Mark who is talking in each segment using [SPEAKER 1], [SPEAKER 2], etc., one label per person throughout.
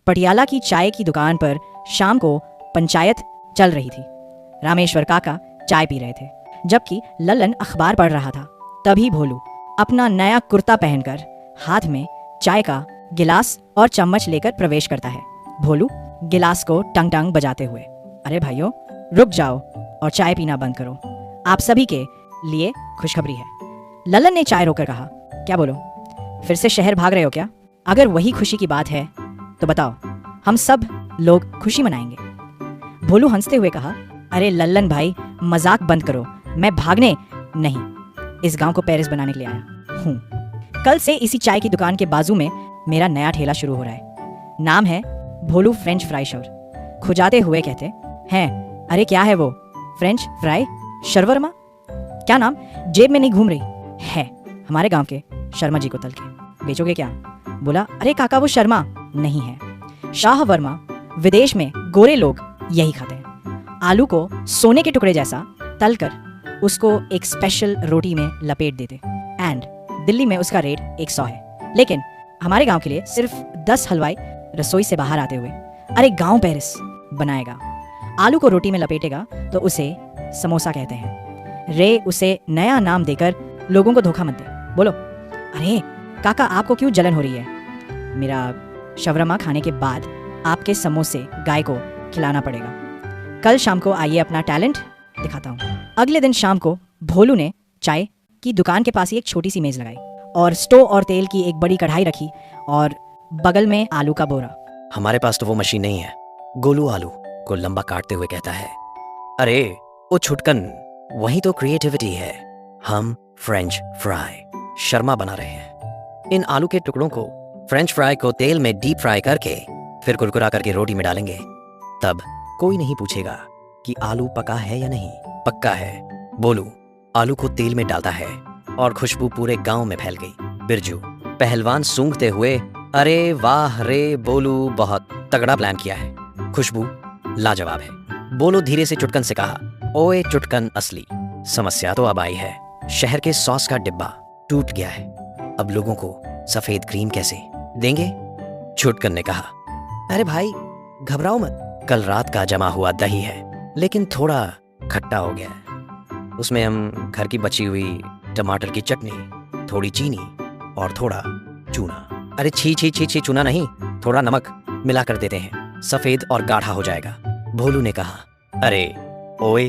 [SPEAKER 1] पटियाला की चाय की दुकान पर शाम को पंचायत चल रही थी। रामेश्वर काका चाय पी रहे थे, जबकि लल्लन अखबार पढ़ रहा था। तभी भोलू अपना नया कुर्ता पहनकर हाथ में चाय का गिलास और चम्मच लेकर प्रवेश करता है। भोलू गिलास को टंग टंग बजाते हुए, अरे भाइयों, रुक जाओ और चाय पीना बंद करो, आप सभी के लिए खुशखबरी है। लल्लन ने चाय रोकर कहा, क्या बोलो, फिर से शहर भाग रहे हो क्या? अगर वही खुशी की बात है तो बताओ, हम सब लोग खुशी मनाएंगे। भोलू हंसते हुए कहा, अरे लल्लन भाई, मजाक बंद करो, मैं भागने नहीं, इस गांव को पेरिस बनाने के लिए आया हूँ। कल से इसी चाय की दुकान के बाजू में मेरा नया ठेला शुरू हो रहा है। नाम है भोलू फ्रेंच फ्राई शोर। खुजाते हुए कहते हैं, अरे क्या है वो? French fry shawarma? क्या नाम? जेब में नहीं घूम रही है, हमारे गांव के शर्मा जी को तल के बेचोगे क्या? बोला, अरे काका, वो शर्मा नहीं है, शाह वर्मा। विदेश में गोरे लोग यही खाते हैं। आलू को सोने के टुकड़े जैसा तलकर उसको एक स्पेशल रोटी में लपेट देते। एंड दिल्ली में उसका रेट 100 है, लेकिन हमारे गांव के लिए सिर्फ 10 हलवाई रसोई से बाहर आते हुए अरे गांव पेरिस बनाएगा। आलू को रोटी में लपेटेगा तो उसे समोसा कहते हैं। रे उसे नया नाम देकर लोगों को धोखा मत दे। बोलो, अरे काका, आपको क्यों जलन हो रही है? मेरा शवरमा खाने के बाद आपके समोसे गाय को खिलाना पड़ेगा। कल शाम को आइए, अपना टैलेंट दिखाता हूँ। अगले दिन शाम को भोलू ने चाय की दुकान के पास ही एक छोटी सी मेज लगाई और स्टोव और तेल की एक बड़ी कढ़ाई रखी और बगल में आलू का बोरा।
[SPEAKER 2] हमारे पास तो वो मशीन नहीं है, गोलू आलू को लंबा काटते हुए कहता है। अरे ओ छुटकन, वही तो क्रिएटिविटी है। हम फ्रेंच फ्राई शर्मा बना रहे हैं। इन आलू के टुकड़ों को, फ्रेंच फ्राई को तेल में डीप फ्राई करके फिर कुरकुरा करके रोटी में डालेंगे। तब कोई नहीं पूछेगा कि आलू पका है या नहीं। पक्का है। बोलू आलू को तेल में डालता है और खुशबू पूरे गांव में फैल गई। बिरजू पहलवान सूंघते हुए, अरे वाह रे बोलू, बहुत तगड़ा प्लान किया है। खुशबू लाजवाब है। बोलू धीरे से चुटकन से कहा, ओए चुटकन असली, समस्या तो अब आई है। शहर के सॉस का डिब्बा टूट गया है, अब लोगों को सफेद क्रीम कैसे देंगे? चुटकन ने कहा, अरे भाई घबराओ मत, कल रात का जमा हुआ दही है, लेकिन थोड़ा खट्टा हो गया है। उसमें हम घर की बची हुई टमाटर की चटनी, थोड़ी चीनी और थोड़ा चूना। अरे छी छी छी छी, चूना नहीं, थोड़ा नमक मिला कर देते हैं, सफेद और गाढ़ा हो जाएगा। भोलू ने कहा, अरे ओए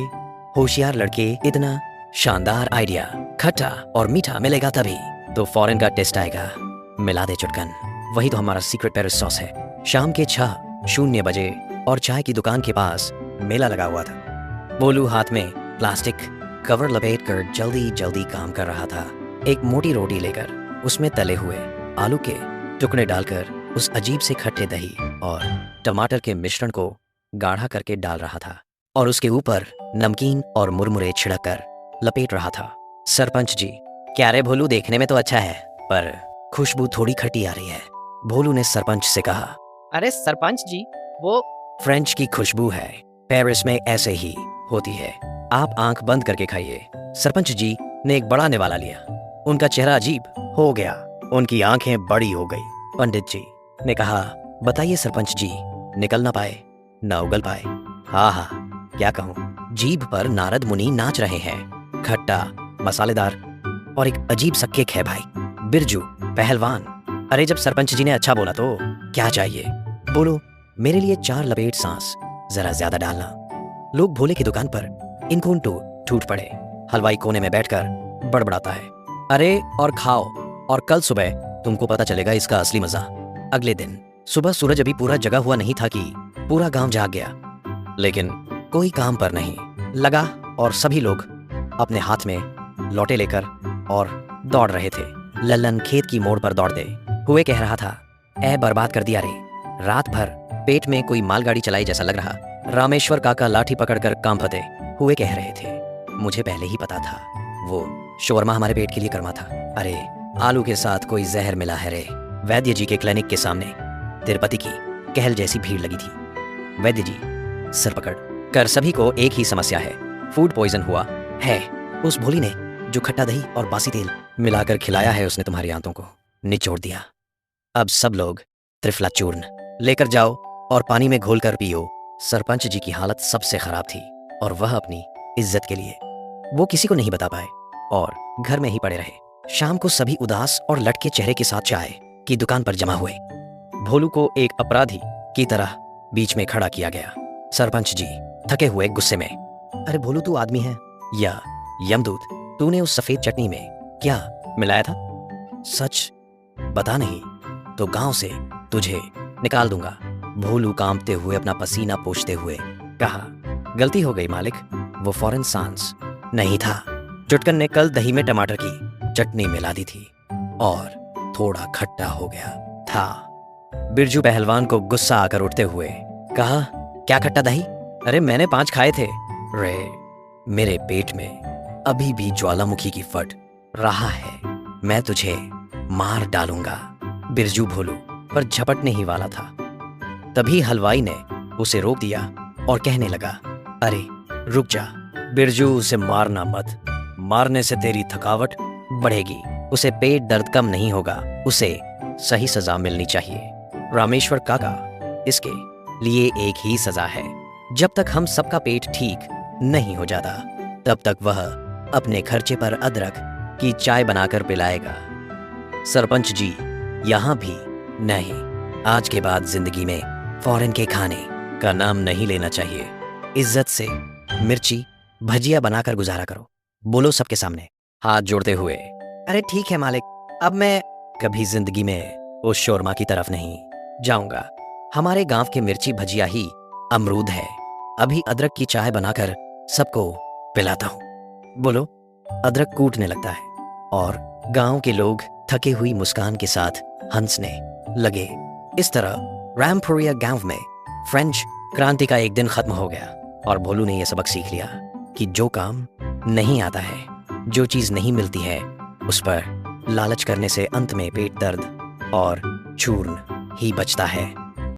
[SPEAKER 2] होशियार लड़के, इतना शानदार आइडिया, खट्टा और मीठा मिलेगा तभी तो फॉरेन का टेस्ट आएगा। मिला दे चुटकन, वही तो हमारा सीक्रेट पेरिस सॉस है। शाम के 6:00 बजे और चाय की दुकान के पास मेला लगा हुआ था। बोलू हाथ में प्लास्टिक कवर लपेट कर जल्दी जल्दी काम कर रहा था। एक मोटी रोटी लेकर उसमें तले हुए आलू के टुकड़े डालकर उस अजीब से खट्टे दही और टमाटर के मिश्रण को गाढ़ा करके डाल रहा था और उसके ऊपर नमकीन और मुरमुरे छिड़क कर लपेट रहा था। सरपंच जी, क्या रे भोलू, देखने में तो अच्छा है पर खुशबू थोड़ी खट्टी आ रही है। भोलू ने सरपंच से कहा,
[SPEAKER 3] अरे सरपंच जी, वो
[SPEAKER 2] फ्रेंच की खुशबू है, पेरिस में ऐसे ही होती है, आप आंख बंद करके खाइए। सरपंच जी ने एक बड़ा निवाला लिया, उनका चेहरा अजीब हो गया, उनकी आंखें बड़ी हो गई। पंडित जी ने कहा, बताइए सरपंच जी, निकल ना पाए ना उगल पाए। हाँ हाँ, क्या कहूँ, जीभ पर नारद मुनि नाच रहे हैं, खट्टा मसालेदार और एक अजीब सा किक है भाई। बिरजू पहलवान, अरे जब सरपंच जी ने अच्छा बोला तो क्या चाहिए? बोलो, मेरे लिए 4 लपेट सांस, जरा ज्यादा डालना। लोग भोले की दुकान पर इनको टूट पड़े। हलवाई कोने में बैठकर बड़बड़ाता है, अरे और खाओ, और कल सुबह तुमको पता चलेगा इसका असली मजा। अगले दिन सुबह सूरज अभी पूरा जगा हुआ नहीं था कि पूरा गांव जाग गया, लेकिन कोई काम पर नहीं लगा और सभी लोग अपने हाथ में लौटे लेकर और दौड़ रहे थे। लल्लन खेत की मोड़ पर दौड़ते हुए कह रहा था, ऐ बर्बाद कर दिया रे, रात भर पेट में कोई मालगाड़ी चलाई जैसा लग रहा। रामेश्वर काका लाठी पकड़कर कांपते हुए कह रहे थे, मुझे पहले ही पता था, वो शोरमा हमारे पेट के लिए कर्मा था। अरे आलू के साथ कोई जहर मिला है रे। वैद्य जी के क्लिनिक के सामने तिरुपति की कहल जैसी भीड़ लगी थी। वैद्य जी सर पकड़ कर, सभी को एक ही समस्या है, फूड पॉइजन हुआ है। उस भोली ने जो खट्टा दही और बासी तेल मिलाकर खिलाया है, उसने तुम्हारी आंतों को निचोड़ दिया। अब सब लोग त्रिफला चूर्ण लेकर जाओ और पानी में घोलकर पियो। सरपंच जी की हालत सबसे खराब थी और वह अपनी इज्जत के लिए वो किसी को नहीं बता पाए और घर में ही पड़े रहे। शाम को सभी उदास और लटके चेहरे के साथ चाय की दुकान पर जमा हुए। भोलू को एक अपराधी की तरह बीच में खड़ा किया गया। सरपंच जी थके हुए गुस्से में, अरे भोलू तू आदमी है या यमदूत? तूने उस सफेद चटनी में क्या मिलाया था? सच बता, नहीं तो गांव से तुझे निकाल दूंगा। भोलू कांपते हुए अपना पसीना पोंछते हुए कहा, गलती हो गई मालिक, वो फॉरेन सांस नहीं था। चुटकन ने कल दही में टमाटर की चटनी मिला दी थी और थोड़ा खट्टा हो गया था। बिरजू पहलवान को गुस्सा आकर उठते हुए कहा, क्या खट्टा दही? अरे मैंने 5 खाए थे। रे मेरे पेट में अभी भी ज्वालामुखी की फट रहा है, मैं तुझे मार डालूंगा। बिरजू भोलू पर झपटने ही वाला था, तभी हलवाई ने उसे रोक दिया और कहने लगा, अरे रुक जा बिरजू, उसे मारना मत, मारने से तेरी थकावट बढ़ेगी, उसे पेट दर्द कम नहीं होगा, उसे सही सजा मिलनी चाहिए। रामेश्वर काका, इसके लिए एक ही सजा है, जब तक हम सबका पेट ठीक नहीं हो जाता तब तक वह अपने खर्चे पर अदरक की चाय बनाकर पिलाएगा। सरपंच जी यहाँ भी नहीं, आज के बाद जिंदगी में फॉरेन के खाने का नाम नहीं लेना चाहिए। इज्जत से मिर्ची भजिया बनाकर गुजारा करो। बोलो सबके सामने हाथ जोड़ते हुए, अरे ठीक है मालिक, अब मैं कभी जिंदगी में उस शोरमा की तरफ नहीं जाऊंगा। हमारे गांव के मिर्ची भजिया ही अमरूद है, अभी अदरक की चाय बनाकर सबको पिलाता हूँ। बोलो। अदरक कूटने लगता है और गांव के लोग थकी हुई मुस्कान के साथ हंसने लगे। इस तरह रामपुरिया गांव में फ्रेंच क्रांति का एक दिन खत्म हो गया और भोलू ने यह सबक सीख लिया कि जो काम नहीं आता है, जो चीज नहीं मिलती है, उस पर लालच करने से अंत में पेट दर्द और चूर्ण ही बचता है।